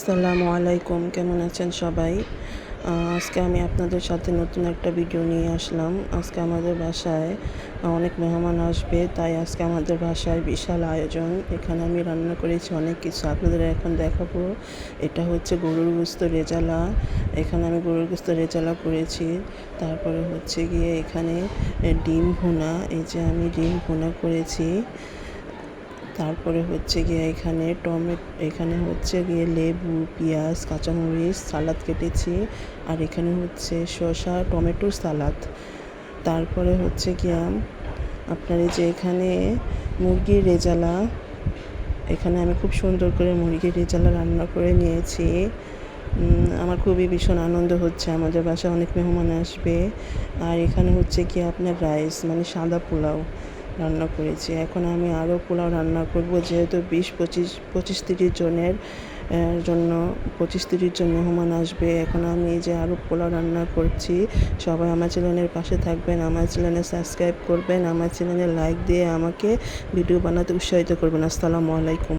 আসসালামু আলাইকুম, কেমন আছেন সবাই? আজকে আমি আপনাদের সাথে নতুন একটা ভিডিও নিয়ে আসলাম। আজকে আমাদের বাসায় অনেক মেহমান আসবে, তাই আজকে আমাদের বাসায় বিশাল আয়োজন। এখানে আমি রান্না করেছি অনেক কিছু, আপনাদের এখন দেখাবো। এটা হচ্ছে গরুর গোস্ত রেজালা। এখানে আমি গরুর গোস্ত রেজালা করেছি। তারপরে হচ্ছে গিয়ে এখানে ডিম ভুনা, এই যে আমি ডিম ভুনা করেছি। তারপরে হচ্ছে গিয়ে এখানে হচ্ছে গিয়ে লেবু, পেঁয়াজ, কাঁচামরিচ, সালাদ কেটেছি। আর এখানে হচ্ছে শসা, টমেটোর সালাদ। তারপরে হচ্ছে গিয়ে আপনার এই যে এখানে মুরগির রেজালা। এখানে আমি খুব সুন্দর করে মুরগির রেজালা রান্না করে নিয়েছি। আমার খুবই ভীষণ আনন্দ হচ্ছে, আমাদের বাসায় অনেক মেহমান আসবে। আর এখানে হচ্ছে কি আপনার রাইস, মানে সাদা পোলাও রান্না করেছি। এখন আমি আরও পোলাও রান্না করব, যেহেতু 25-30 জনের জন্য 25-30 জন মেহমান আসবে। এখন আমি এই যে আরও পোলাও রান্না করছি। সবাই আমার চ্যানেলের পাশে থাকবেন, আমার চ্যানেলে সাবস্ক্রাইব করবেন, আমার চ্যানেলে লাইক দিয়ে আমাকে ভিডিও বানাতে উৎসাহিত করবেন। আসসালামু আলাইকুম।